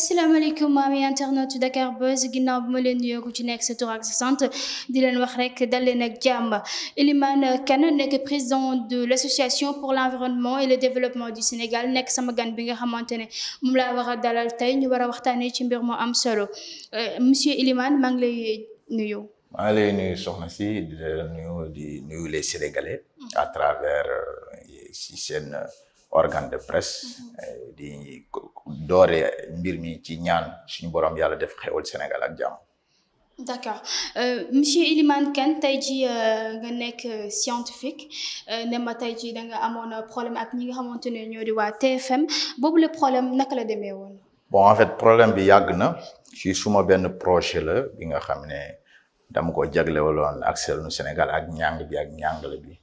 asalaamaaleykum ami internet Dakar Buzz ginnaaw bi ma leen nuyoo ku ci nekk sa tur ak sa sant di leen wax rek dal leen ak jàmm Elimane Kane nekk président de l'association pour l'environnement et le développement du Sénégal nekk sama gan bi nga xamante ne moom laa war a dalal tey ñu war a waxtaanee ci mbir mu am solo monsieur Elimane maa ngi lay nuyu. maa ngi lay nuyu soxna si di nuyu les Sénégalais à travers si seen organe de presse di doore mbir mi ci ñaan suñu borom yàlla def xewal Sénégal ak jàmm. D'accord monsieur Elimane Kane tey jii nga nekk scientifique ne ma tey jii da nga amoon problème ak ñi nga xamante ne ñoo di waa TFM boobu le problème naka la demee woon. Bon en fait problème bi yàgg na ci suma benn projet la bi nga xam ne dama ko jaglewaloon accès nu Sénégal ak njàng bi ak njàngale bi.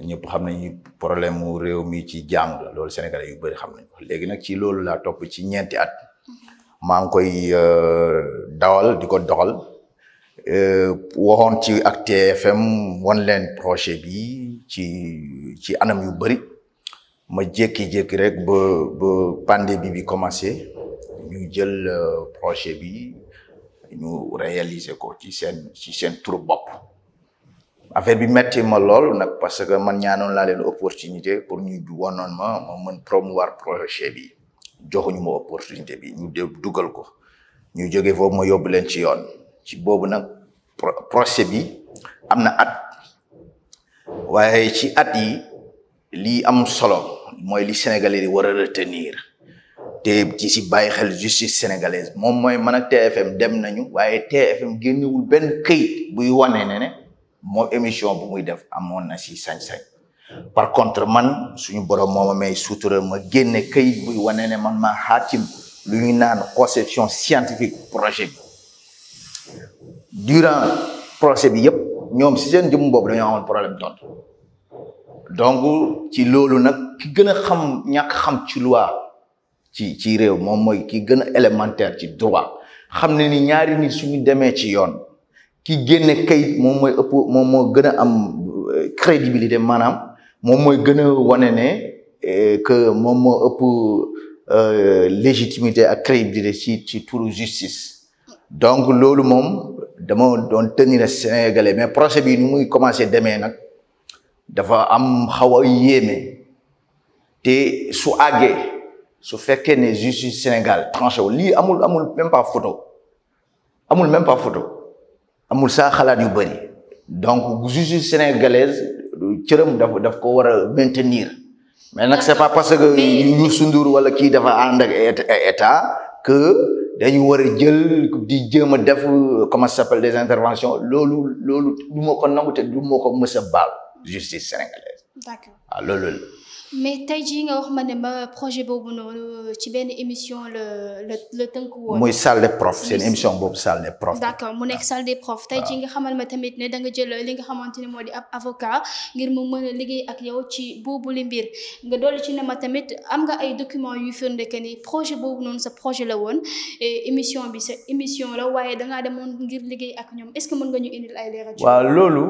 ñëpp xam nañu problème mu réew mi ci jàng loolu Sénégalais yu bëri xam nañu ko léegi nag ci loolu laa topp ci ñeenti at maa ngi koy dawal di ko doxal waxoon ci ak TFM wan leen projet bi ci anam yu bëri ma jékki-jékki rek ba pandémie bi commencé ñu jël projet bi ñu réaliser ko ci seen turu bopp. affaire bi metti ma lool nag parce que man ñaanoon laa leen opportunité pour ñu wonoon ma mën promouvoir projet bi joxuñu ma opportunité bi ñu dugal ko ñu jógee foofu ma yóbbu leen ci yoon ci boobu nag projet bi am na at waaye ci at yi lii am solo mooy li Sénégalais yi war a retenir te ci si bàyyi xel justice sénégalaise moom mooy man ak TFM dem nañu waaye TFM génnewul benn këyit buy wane ne moom émission bu muy def amoon na si sañ-sañ par contre man suñu borom moo ma may sutura ma génne këyit buy wane ne man maa xaatim lu ñuy naan conception scientifique projet bi durant projet bi yëpp ñoom si seen jëm boobu dañoo amoon problème tontu donc ci loolu nag ki gën a xam ñàkk xam ci loi ci réew moom mooy ki gën a élémentaire ci droit xam ne ni ñaari nit suñu demee ci yoon ki génne kayit moom mooy ëpp moom moo gën a am crédibilité maanaam moom mooy gën a wane ne que moom moo ëpp légitimité ak crédibilité ci turu justice donc loolu moom dama doon tenir Sénégalais mais procès bi ni muy commencé demee nag dafa am xaw a yéeme te su àggee su fekkee ne justice Sénégal tranché wu lii amul même pas photo amul saa xalaat yu bëri donc justice sénégalaise cëram daf ko war a maintenir mais nag c'est pas parce que Youssou Ndour wala kii dafa ànd ak état que dañu war a jël di jéem a def comment ça s'appelle des interventions loolu du ma ko nangu te du ma ko mës a baal justice sénégalaise. D'accord. waaw loolu mais tey jii nga wax ma ne ma projet boobu noonu ci benn émission la tënk woon. muy salle des profs c'est une émission boobu salle des profs. d'accord mu nekk salle des profs tey jii nga xamal ma tamit ne da nga jël li nga xamante ne moo di ab avocat ngir mu mën a liggéey ak yow ci boobu li mbir nga dolli ci ne ma tamit am nga ay documents yu firnde que ni projet boobu noonu sa projet la woon émission bi sa émission la waaye da ngaa demoon ngir liggéey ak ñoom est-ce que mën nga ñu indil ay leeral. waaw loolu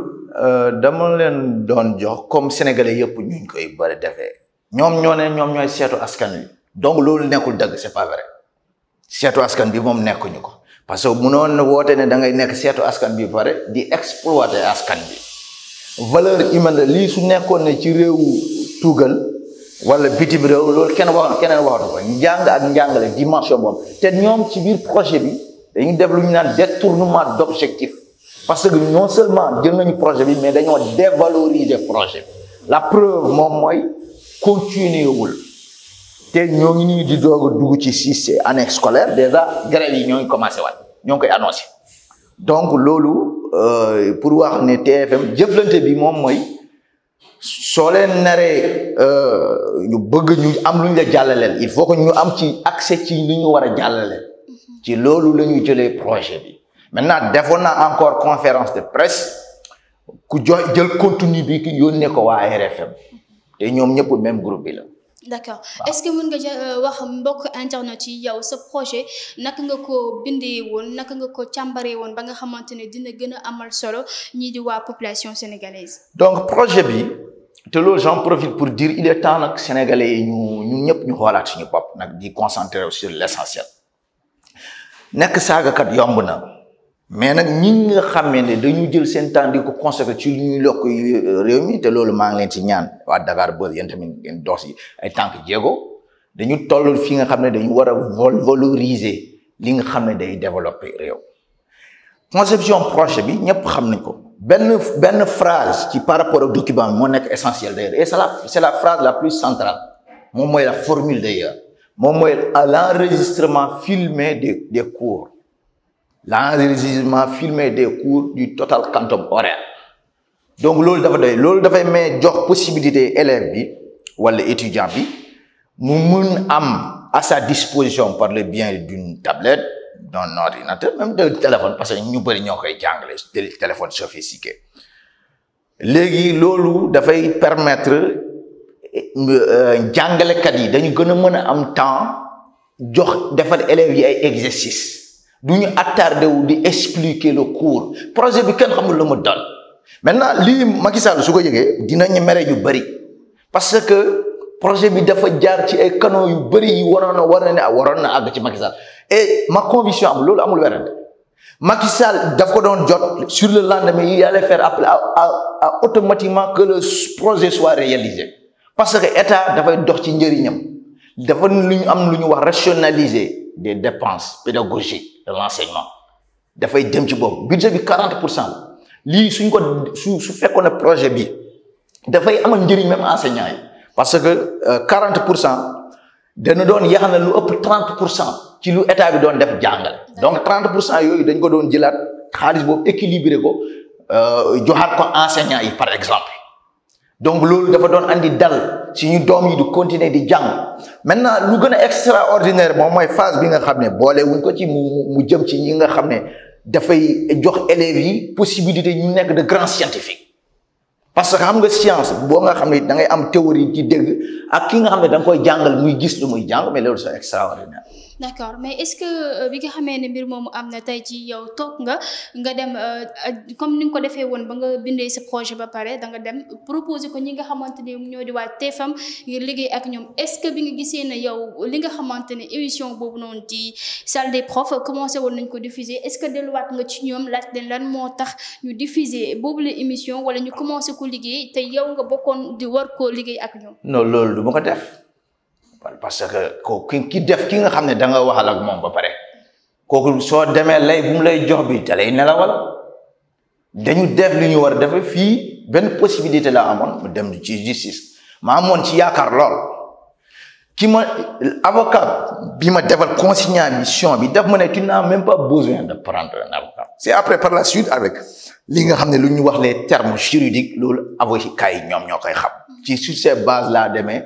dama leen doon jox comme sénégalais yëpp ñu koy bari defee. ñoom ñooy seetu askan wi donc loolu nekkul dëgg c'est pas vrai seetu askan bi moom nekkuñu ko parce que munoon na woote ne da ngay nekk seetu askan bi pare di exploiter askan bi valeur humaine lii su nekkoon ne ci réewu tugal wala bitim réew loolu keneen waxatu ko njàng ak njàngale dimension boobu te ñoom ci biir projet bi dañuy def lu ñu naan détournement d'objectif parce que non seulement jël nañu projet bi mais dañoo dévaloriser projet bi la preuve moom mooy continuer wul te ñoo ngi nii di doog a dugg ci 6 année scolaire déjà grève yi ñoo ngi commencé waat ñoo ngi koy annoncé donc loolu pour wax ne TFM jëflante bi moom mooy soo leen naree ñu bëgg ñu am lu ñu la jàllaleel il faut que ñu am ci accès ci li ñu war a jàllaleel ci loolu la ñuy jëlee projet bi maintenant defoon na encore conférence de presse ku jël contenu bi ki yónnee ko waa RFM te ñoom ñëpp même groupe bi la. d'accord est-ce que mën nga wax mbokk internet yi yow sa projet naka nga ko bindee woon naka nga ko càmbaree woon ba nga xamante ne dina gën a amal solo ñii di waa population sénégalaise. donc projet bi te loolu j'en profite pour dire il est temps nag sénégalais yi ñun ñëpp ñu xoolaat suñu bopp nag di concentrer sur l'essentiel nekk saagakat yomb na mais nag ñi nga xamee ne dañu jël seen temps di ko consacrer ci ñuy lokk réew mi te loolu maa ngi leen ci ñaan waa Dakar Buzz yéen tamit ngeen dox si ay tànk jéego dañu toll fi nga xam ne dañu war a valoriser li nga xam ne day développer réew conception projet bi ñëpp xam nañ ko benn phrase ci par rapport au document moo nekk essentiel d'ailleurs et c'est la phrase la plus centrale moom mooy la formule d'ailleurs moom mooy l'enregistrement filmé des cours l'enregistrement filmé des cours du total quantum horaire donc loolu dafa doy loolu dafay may jox possibilité élève bi wala étudiant bi mu mun am à sa disposition par le biais d'une tablette d'un ordinateur même d'un téléphone parce que ñu bëri ñoo koy jàngale téléphone sophistiqué léegi loolu dafay permettre jàngalekat yi dañu gën a mën a am temps jox defal élèves yi ay exercices du ñu attardé wu di expliquer le cours projet bi kenn xamul lu mu dal maintenant lii Macky Sall su ko yëgee dinañu mere yu bëri parce que projet bi dafa jaar ci ay canaux yu bëri yi waroon na àgg ci Macky Sall et ma conviction am loolu amul werante Macky Sall daf ko doon jot sur le lendemain il allait faire appel à automatiquement que le projet soit réalisé parce que état dafay dox ci njëriñam dafa lu ñu am lu ñu wax rationaliser des dépenses pédagogiques de l'enseignement dafay dem ci boobu budget bi 40% lii suñ ko su fekkoon ne projet bi dafay amal njëriñ même enseignants yi parce que 40% dana doon yaxanal lu ëpp 30% ci lu état bi doon def jàngale donc 30% yooyu dañ ko doon jëlaat xaalis boobu équilibré ko joxaat ko enseignants yi par exemple donc loolu dafa doon andi dal si ñu doom yi di continuer di jàng maintenant lu gën a extraordinaire moom mooy phase bi nga xam ne boole wuñ ko ci mu jëm ci ñi nga xam ne dafay jox élèves yi possibilité ñu nekk de grands scientifiques parce que xam nga science boo nga xam ne da ngay am théorie ci dégg ak ki nga xam ne da nga koy jàngal muy gis lu muy jàng mais loolu c'est extraordinaire. d'accord mais est-ce que bi nga xamee ne mbir moomu am na tey ci yow toog nga dem comme ni nga ko defee woon ba nga bindee sa projet ba pare da nga dem proposer ko ñi nga xamante ne ñoo di waa TFM ngir liggéey ak ñoom est-ce que bi nga gisee ne yow li nga xamante ne émission boobu noonu ci salle des profs commencé woon nañ ko diffuser est-ce que delluwaat nga ci ñoom laaj leen lan moo tax ñu diffuser boobu la émission wala ñu commencé ko liggéey te yow nga bokkoon di war koo liggéey ak ñoom. non loolu du ma ko def. parce que ki def ki nga xam ne da nga waxal ak moom ba pare kooku soo demee lay bu mu lay jox bi da lay nelawal dañu def li ñu war a defe fii benn possibilité la amoon mu dem ci justice ma amoon ci yaakaar lool ki ma avocat bi ma defal consignation bi daf ma ne tu n'as même pas besoin de prendre un avocat c'est après par la suite avec li nga xam ne lu ñu wax les termes juridiques loolu avocat yi ñoom ñoo koy xam ci sur ces bases là demee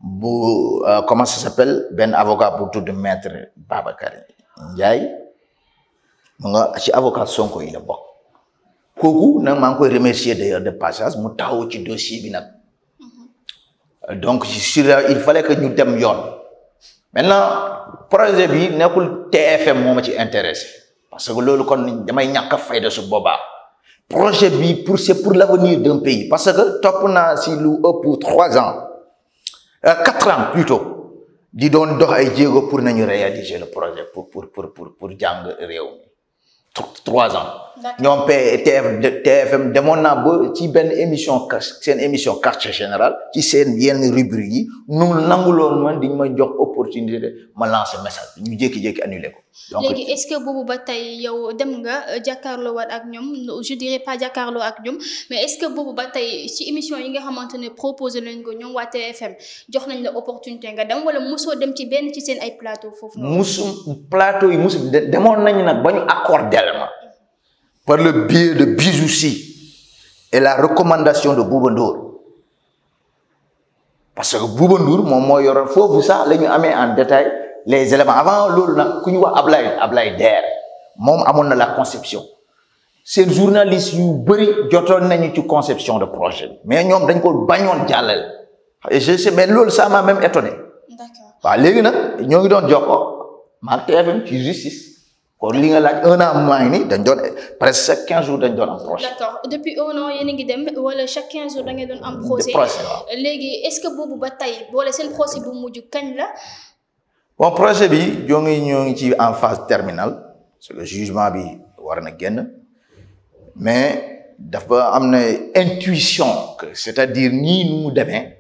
bu comment ça s'appelle benn avocat bu tudd maître Babacar Ndiaye mu nga ci avocat Sonko yi la bokk kooku nag maa ngi koy remercier d'ailleurs de passage mu taxaw ci dossier bi nag donc sur il fallait que ñu dem yoon maintenant projet bi nekkul TFM moo ma ci intéressé parce que loolu kon damay ñàkk a fayda su boobaa projet bi c'est pour l'avenir d'un pays parce que topp naa si lu ëpp 3 ans 4 ans plutôt di doon dox ay jéego pour nañu réaliser le projet pour jàng réew mi 3 ans ñoom TFM demoon naa ba ci benn émission seen émission quartier général ci seen yenn rubrique yi nu nanguloon man diñ ma jox opportunité ma lancer message ñu jékki-jékki annulé ko donc léegi est-ce que boobu ba tey yow dem nga jàkkaarloo waat ak ñoom je dirais pas jàkkaarloo ak ñoom mais est-ce que boobu ba tey ci émission yi nga xamante ne proposé nañ ko ñoom waa TFM jox nañ la opportunité nga dem wala mosoo dem ci benn ci seen ay plateau foofu plateau yi musu demoon nañu nag ba ñu accordé ma par le biais de Bijou Sy et la recommandation de Bouba Ndour parce que Bouba Ndour moom moo yoroon foofu sax la ñu amee en détail les éléments avant loolu nag ku ñu wax Ablaye Der moom amoon na la conception seen journalistes yu bëri jotoon nañu ci conception de projet bi mais ñoom dañ ko bañoon jàllale et je sais mais loolu ça m'a même étonné. D'accord. waaw léegi nag ñoo ngi doon jokkoo maag TFM ci justice. kon li nga laaj 1 an maa ngi nii dañ doon presque chaque 15 jours dañ doon am procès. d'accord depuis 1 an yéen a ngi dem wala chaque 15 jours da ngeen doon am procès. procès waaw léegi est-ce que boobu ba tey boole seen procès bu mujj kañ la. bon projet bi ñoo ngi ci en phase terminale parce que jugement bi war na génn mais dafa am na intuition que c'est-à-dire nii nu mu demee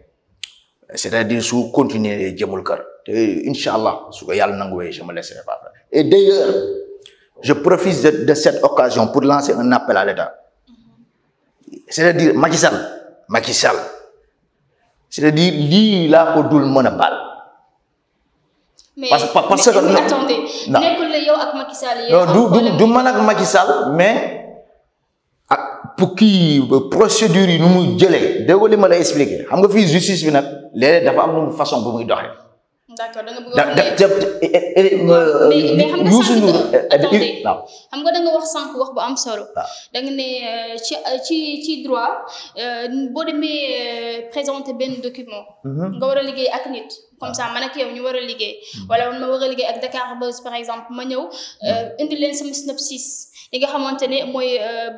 c'est-à-dire su continuer jëmul kër te incha allah su ko yàlla nanguwee je me laisserai pas faire. Et d'ailleurs je profite de cette occasion pour lancer un appel à l'État, c'est-à-dire Macky Sall c'est-à-dire lii laa ko dul mën a baal. parce que mais attendez nekkul la yow ak Macky Sall non du man ak Macky Sall mais ak pour kii procédure yi nu muy jëlee déggoo li ma lay expliquer xam nga fii justice bi nag léeg-léeg dafa am nu façon bu muy doxee. d'accord da nga bëgg a mais xam nga da nga wax sànq wax bu am solo. da nga ne ci droit boo demee présenter benn document. nga war a liggéey ak nit. comme ça man ak yow ñu war a liggéey. wala man ma war a liggéey ak Dakar Buzz par exemple ma ñëw indi leen sama synopsis li nga xamante ne mooy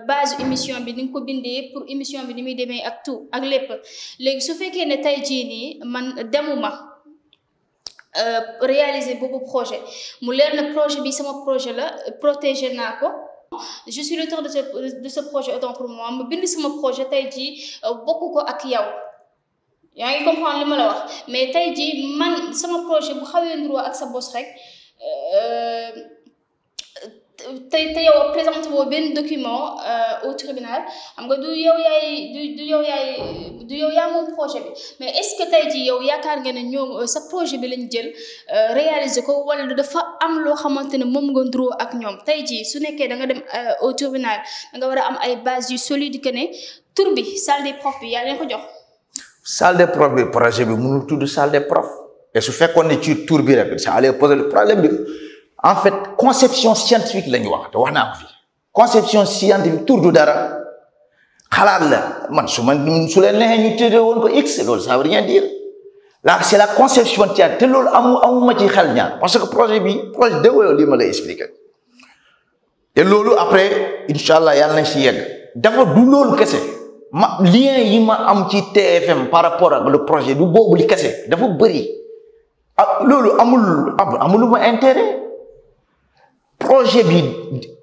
base émission bi ni nga ko bindee pour émission bi ni muy demee ak tout ak lépp léegi su fekkee ne tey jii nii man demuma. Réaliser boobu projet mu leer na projet bi sama projet la protéger naa ko je suis l'auteur de ce projet autant pour moi ma bind sama projet tey jii bokk ko ak yow yaa ngi comprendre li ma la wax mais tey jii man sama projet bu xawee nduroo ak sa bos rek te yow présenté boo benn document au tribunal xam nga du yow yaa moom projet bi mais est-ce que tey jii yow yaakaar nga ne ñoom sa projet bi lañ jël réaliser ko wala dafa am loo xamante ne moom nga nduroo ak ñoom tey jii su nekkee da nga dem au tribunal da nga war a am ay bases yu solide que ne tur bi salle des profs bi yaa leen ko jox. salle des profs bi projet bi mënul tudd salle des profs et su fekkoon ne ci tur bi rek ça allait poser le problème bi. En fait conception scientifique la ñu wax te wax naa ko fii conception scientifique tur du dara xalaat la man su leen neexee ñu tëddee woon ko x loolu ça veut rien dire là c'est la conception scientifique te loolu amuma ci xel ñaar parce que projet déggoo li ma lay expliquer te loolu après incha allah yàlla nañ si yegg dafa du loolu kese lien yi ma am ci TFM par rapport ak le projet du boobu li kese dafa bëri loolu amul ma intérêt. projet bi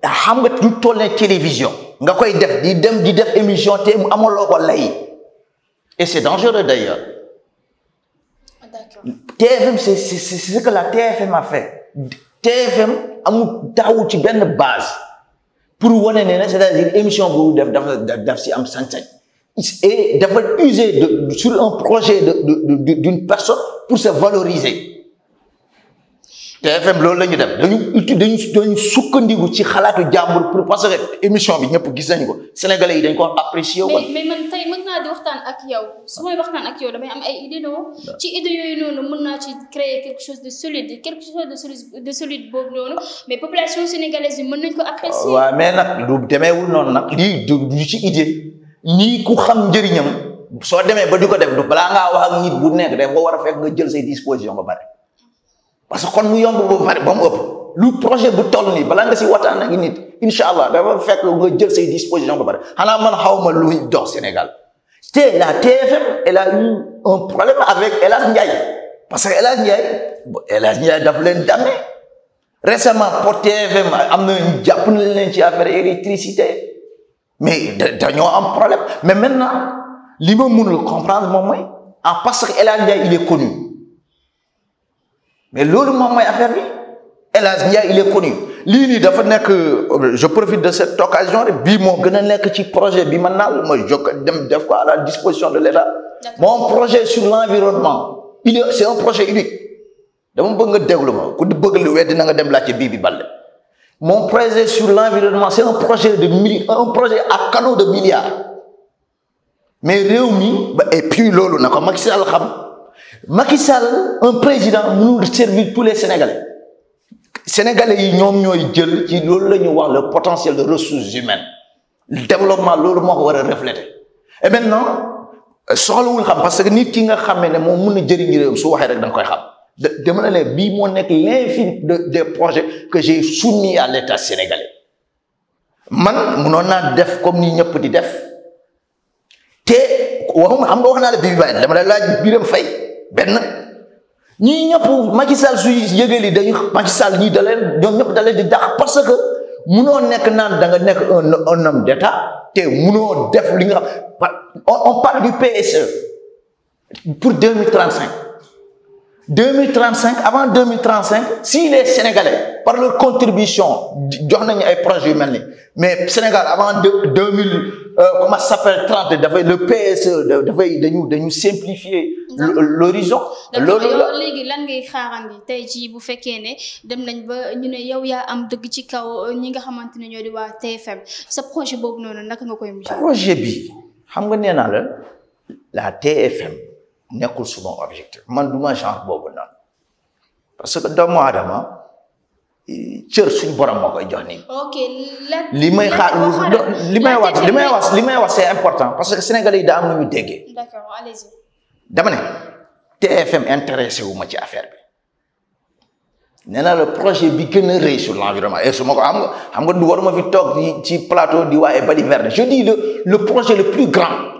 xam nga du toll ne télévision nga koy def di def émission te amaloo ko lay et c'est dangereux d'ailleurs. D'accord. TFM c'est ce que la TFM a fait TFM amul taxawu ci benn base pour wane ne c'est-à-dire émission bu daf si am sañ-sañ et dafa user sur un projet d'une personne pour se valoriser. TFM loolu la ñu def dañu sukkandiku ci xalaatu jàmbur pour parce que émission bi ñëpp gis nañu ko sénégalais yi dañ ko apprécier woon. mais man tey mën naa di waxtaan ak yow su may waxtaan ak yow damay am ay idées non ci idées yooyu noonu mën naa ci créer quelque chose de solide boobu noonu mais population sénégalaise bi mën nañ ko apprécier. waaw mais nag lu demeewul noonu nag lii du ci idée ñii ku xam njëriñam soo demee ba di ko def du balaa ngaa wax ak nit bu nekk dafa war a fekk nga jël say disposition ba pare. parce que kon mu yomb ba pare ba mu ëpp lu projet bu toll nii balaa nga si waxtaan ak nit incha allah dafa fekk nga jël say disposition ba pare xanaa man xawma luy dox Sénégal te la TFM elle a eu un problème avec El Hadj Ndiaye parce que El Hadj Ndiaye daf leen damme récemment pour TFM am na jàpp na leen ci affaire électricité mais dañoo am problème mais maintenant li ma mënul comprendre moom mooy parce que El Hadj Ndiaye il est connu. mais loolu moom mooy affaire bi El Hadj Ndiaye il est connu lii nii dafa nekk je profite de cette occasion rek bii moo gën a nekk ci projet bi man naal ma dem def ko à la disposition de l'État. mon projet sur l'environnement c'est un projet unique dama bëgg nga déglu ma ku bëgg lu weddi na nga dem laajte bii bi Balde mon projet sur l'environnement c'est un projet à canaux de milliards mais réew mi et puis loolu na ko Macky Sall xam. Macky Sall un président mënul servir tous les Sénégalais yi ñoom ñooy jël ci loolu la ñu wax le potentiel de ressources humaines le développement loolu moo ko war a refléter et maintenant soxlawul xam parce que nit ki nga xamee ne moom mën na jëriñ réew su waxee rek da nga koy xam dama ne leen bii moo nekk l'infini des projets que j'ai soumis à l'État sénégalais man mënoon naa def comme ni ñëpp di def te waxuma xam nga wax naa la bii bàyyi dama la laaj Birame Faye benn ñii ñëpp Macky Sall suy yëgee li dañu Macky Sall ñii da leen ñoom ñëpp da leen di dàq parce que munoo nekk naan da nga nekk un homme d'état te munoo def li nga xam on parle du PSE pour 2035 avant 2035 si les Sénégalais par leur contribution jox nañu ay projets yu mel ni mais Sénégal avant 2000 comment ça s'appelle 30 dafay le PSE dafay dañu simplifier l'horizon loolu la léegi lan ngay xaarandi tey jii bu fekkee ne dem nañ ba ñu ne yow yaa am dëgg ci kaw ñi nga xamante ne ñoo di waa TFM sa projet boobu noonu naka nga koy mujj. projet bi xam nga nee naa la TFM nekkul suma objectif man duma genre boobu noonu parce que doomu aadama cër suñu borom moo koy jox nii. ok li may xaar li may wax c'est important parce que Sénégalais yi daa am lu ñu déggee. d'accord allez-y. dama ne TFM intéressé wu ma ci affaire bi nee naa le projet bi gën a rëy sur l'environnement et su ma ko xam nga du waruma fi toog ci plateau di waaye Bali Verde je dis le projet le plus grand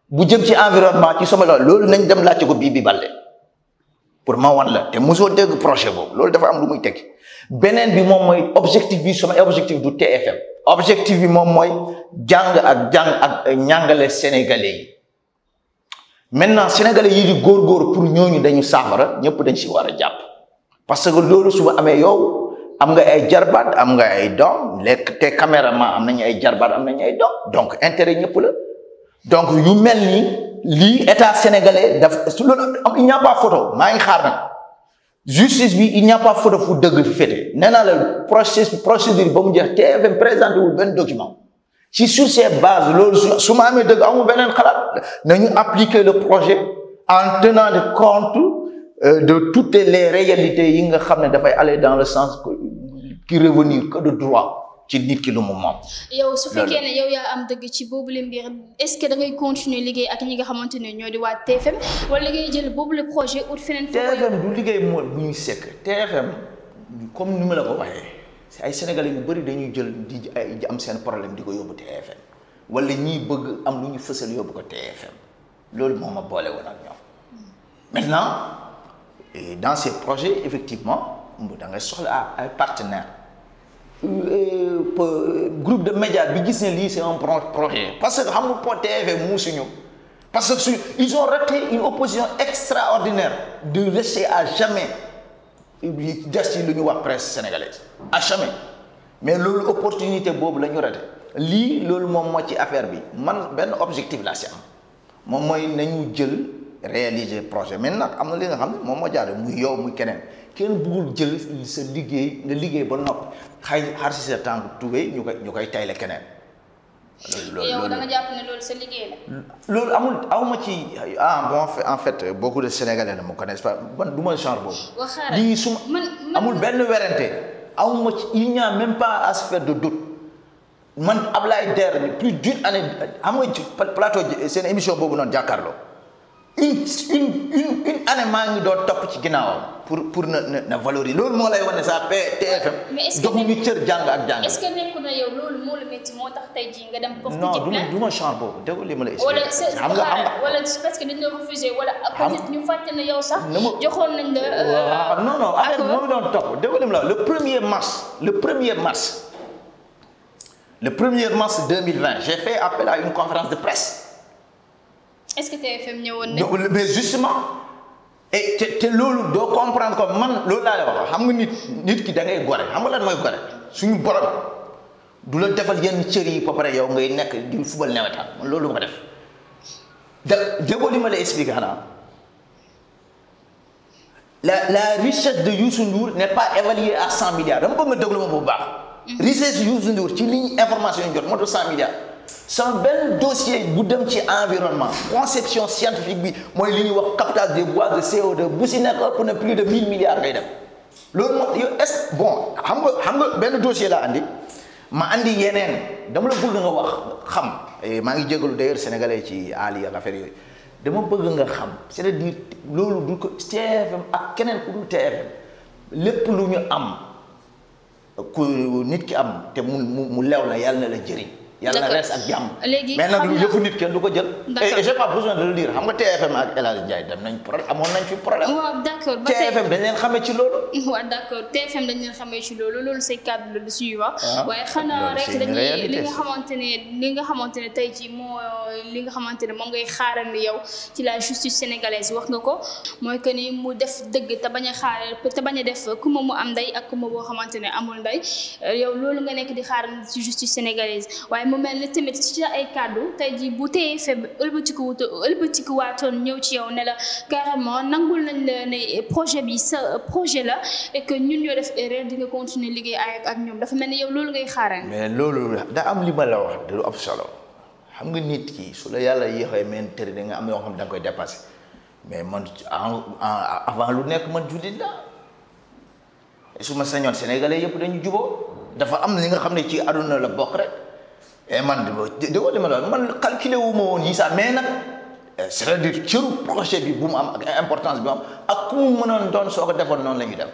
bu jëm ci environnement ci sama loolu nañ dem laajte ko Bibi Baldé pour ma wan la te mosoo dégg projet boobu loolu dafa am lu muy tekki beneen bi moom mooy objectif bi sama objectif du TFM objectif bi moom mooy jàng ak ñàngale sénégalais yi maintenant sénégalais yi di góorgóor pour ñooñu dañu saafara ñëpp dañ si war a jàpp parce que loolu su amee yow am nga ay jarbaat am nga ay doom lekk te caméraman am nañu ay jarbaat am nañu ay doom donc intérêt ñëpp la donc yu mel ni lii état sénégalais daf su loolu il n'y a pas photo maa ngi xaar nag justice bi il n'y a pas photo fu dëgg fi féete nee naa la procédure ba mu jeex TFM présenté wul benn document ci sur ces bases loolu su ma amee dëgg amul beneen xalaat nañu appliquer le projet en tenant compte de toutes les réalités yi nga xam ne dafay aller dans le sens qui revenir que de droit ci nit ki lu mu moom. yow su fekkee ne yow yaa am dëgg ci boobu la mbir est-ce que da ngay continuer liggéey ak ñi nga xamante ne ñoo di waa TFM wala ngay jël boobu le projet ut feneen. TFM du liggéey moo bu ñuy sekk TFM comme ni ma la ko waxee ay sénégalais yu bëri dañuy jël di am seen problème di ko yóbbu TFM wala ñii bëgg am lu ñu fësal yóbbu ko TFM loolu moo ma boole woon ak ñoom maintenant dans ces projets effectivement da ngay soxla ay partenaires. Groupe de médias bi gis ne lii c'est un projet parce que xam nga po TFM muusuñu parce que ils ont raté une opposition extraordinaire de rester à jamais des ci lu ñu wax presse sénégalaise à jamais mais loolu opportunité boobu la ñu raté lii loolu moom moo ci affaire bi man benn objectif laa si am moom mooy nañu jël réaliser projet mais nag am na li nga xam ne moom moo jaare muy yow muy keneen kenn bëggul jël sa liggéey nga liggéey ba noppi xar si sa tànk tubéy ñu koy tayle keneen. loolu yow da nga jàpp ne loolu sa liggéey la. loolu awma ci bon en fait beaucoup de Sénégalais ne me connaissent pas man du ma genre boobu. lii su ma amul benn werante awma ci il n'y a même pas à se faire de doute man Ablaye Der plus d'une année xam nga plateau seen émission boobu noonu jàkkaarloo. une année maa ngi doon topp ci ginnaawam pour na valoriser loolu moo lay wane sa TFM. mais est-ce que joxuñu cër jàng ak jàng. est-ce que nekku na yow loolu moo la métti moo tax tey jii nga dem. porte non du ma champ boobu dégg li ma la expliqué. xam nga wala parce que dañ la refusé wala peut-être ñu fàtte na yow sax. joxoon nañ la. non affaire bi moo doon topp dégg li ma la le 1er mars 2020 j'ai fait appel à une conférence de presse. est-ce que TFM ñëwoon na. mais justement et te loolu doo comprendre ko man loolu laa lay wax xam nga nit ki da ngay gore xam nga lan mooy gore suñu borom du la defal yenn cër yi ba pare yow ngay nekk di fubal nawetaan man loolu ma def déggoo li ma lay expliquer xanaa la richesse de Youssou Ndour n'est pas évaluée à 100 milliards dama bëgg nga déglu ma bu baax. richesse Youssou Ndour ci ligne information yi jot moo tax 100 milliards. sama benn dossier bu dem ci environnement conception scientifique bi mooy li ñuy wax captage des gaz de CO2 bu si nekk ëpp na plus de 1000 milliards ngay dem loolu moom yow est-ce bon xam nga benn dossier laa andi ma andi yeneen dama la bëgg nga wax xam maa ngi jégalu d'ailleurs sénégalais ci Ali ak affaire yooyu dama bëgg nga xam c'est-à-dire loolu du ko TFM ak keneen ku dul TFM lépp lu ñu am ku nit ki am te mu lew la yàlla na la jëriñ. yàlla na rees ak jàmm. léegi mais nag lu yëfu nit kenn du ko jël. d'accord et j'ai pas besoin de le dire xam nga TFM ak El Hadj Ndiaye dem nañ problème amoon nañ fi problème. waaw d'accord ba tey TFM dañ leen xamee ci loolu. waaw d'accord TFM dañ leen xamee ci loolu say cadre la du suñuy wax. waaye xanaa rek dañuy li nga xamante ne tey jii moo li nga xamante ne moom ngay xaarandi yow ci la justice sénégalaise wax nga ko mooy que ni mu def dëgg te bañ a xaar te bañ a def kuma mu am ndey ak kuma boo xamante ne amul ndey yow loolu nga nekk di xaarandi ci justice sénégalaise waaye mu mel ni tamit ci ay kàddu tey jii bu TFM ëlbatiku waatoon ñëw ci yow ne la carrément nangul nañ la ne projet bi sa projet la et que ñun ñoo def erreur di nga continuer liggéey ak ñoom dafa mel ni yow loolu ngay xaarandi. mais loolu da am li ma la wax du ab solo xam nga nit ki su la yàlla yéexee men tëri da nga am yoo xam ne da nga koy dépassé mais man avant lu nekk man jullit la su ma sañoon sénégalais yëpp dañu juboo dafa am li nga xam ne ci àdduna la bokk rek et man déggoo li ma la man calculé wu ma woon yi sax mais nag c'est-à-dire cëru projet bi bu mu am ak importance bi mu am ak ku mu mënoon doon soo ko defoon noonu la ñuy def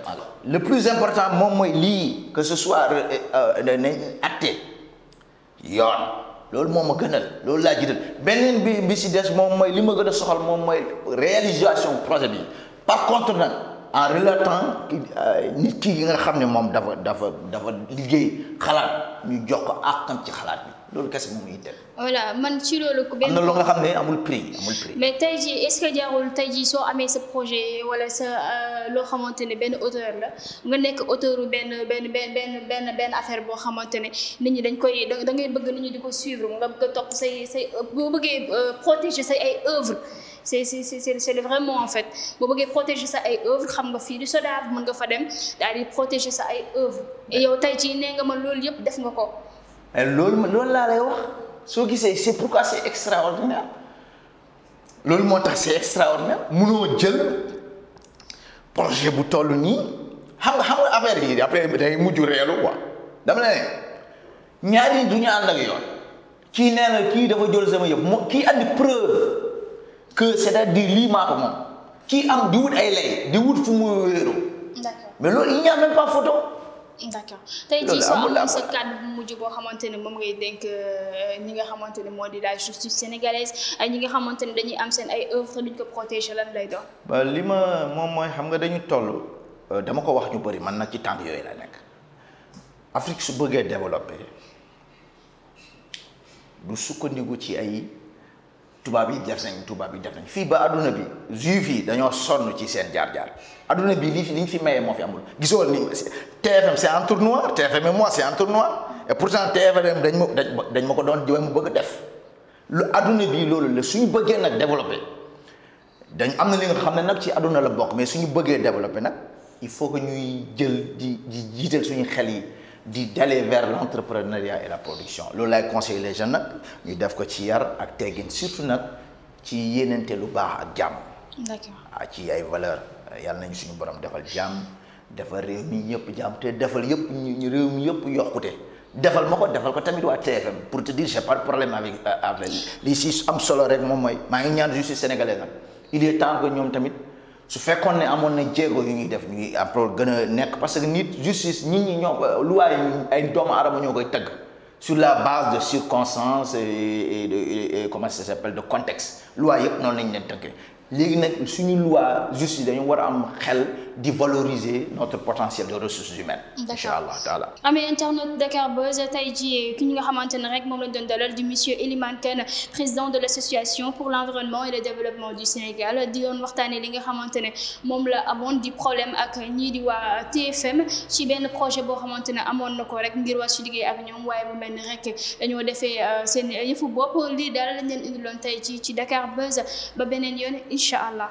le plus important moom mooy lii que ce soit nañ acté yoon loolu moo ma gënal loolu laa jiital beneen bi si des moom mooy li ma gën a soxal moom mooy réalisation projet bi par contre nag en relatant nit ki nga xam ne moom dafa liggéey xalaat ñu jox ko àqam ci xalaat bi loolu kese moom yitteel. voilà man ci loolu. am na loo nga xam ne amul prix. mais tey jii est-ce que jarul tey jii soo amee sa projet wala sa loo xamante ne benn auteur la nga nekk auteuru benn affaire boo xamante ne nit ñi dañ koy da ngay bëgg nit ñi di ko suivre nga bëgg a topp say boo bëggee protéger say ay œuvres. c'est vraiment en fait boo bëggee protéger sa ay œuvres xam nga fii di SODAV mën nga fa dem daal di protéger sa ay œuvres et yow tey jii nee nga ma loolu yëpp def nga ko. loolu laa lay wax soo gisee c'est pourquoi c'est extraordinaire loolu moo tax c'est extraordinaire mënoo jël projet bu toll nii xam nga affaire yi après day mujj reelu quoi dama la ne ñaari du ñu ànd ak yoon kii nee na kii dafa jël sama yëpp moo kii andi preuve que c'est-à-dire lii maa ko moom kii am di wut ay lay di wut fu mu wéeru mais loolu il n'y a même pas photo. d'accord tey jii soo amoon sa kàddu bu mujj boo xamante ne moom ngay dénk ñi nga xamante ne moo di la justice sénégalaise ay ñi nga xamante ne dañuy am seen ay œuvres te duñ ko protéger lan lay doon. ba li ma moom mooy xam nga dañu toll dama ko wax ñu bëri man nag ci tànk yooyu la nekk Afrique su bëggee développer du sukkandiku ci ay tubaab yi def nañ fii ba adduna bi juif yi dañoo sonn ci seen jaar-jaar adduna bi liñ fi mayee moo fi amul gisoo ni TFM c'est un tournoi TFM et moi c'est un tournoi et pourtant TFM dañ ma ko doon jiwee mu bëgg a def lu adduna bi loolu la suñu bëggee nag développer dañ am na li nga xam ne nag ci adduna la bokk mais suñu bëggee développer nag il faut que ñuy jël di jiital suñu xel yi di d'aller vers l'entrepreneuriat et la production loolu lay conseiller les jeunes nag ñu def ko ci yar ak teggin surtout nag ci yéenante lu baax ak jàmm. d'accord ci ay valeur yàlla nañu suñu borom defal jàmm defal réew mi yëpp jàmm te defal yëpp ñu réew mi yëpp yokkute defal ko tamit waa TFM pour te dire j'ai pas de problème avec li si am solo rek moom mooy maa ngi ñaan justice sénégalaise nag il est temps que ñoom tamit. su fekkoon ne amoon na jéego yu ñuy def ñuy après gën a nekk parce que nit justice nit ñi ñoo loi ay doomu aadama ñoo koy tëgg sur la base de circonstances et de comment ça s'appelle de contexte loi yëpp noonu lañ leen tëggee léegi nag suñu loi justice dañu war a am xel di valoriser notre potentiel de ressources humaines. incha allah taala. amee internaute Dakar Buzz tey jii ki ñu nga xamante ne rek moom lañ doon dalal di monsieur Elimane Kane président de l'association pour l'environnement et le développement du Sénégal di doon waxtaanee li nga xamante ne moom la amoon di problème ak ñii di waa TFM ci benn projet boo xamante ne amoon na ko rek ngir war ci liggéey ak ñoom waaye mu mel ni rek dañoo defee seen yëfu bopp lii daal lañ leen indiloon tey ci Dakar Buzz ba beneen yoon incha allah.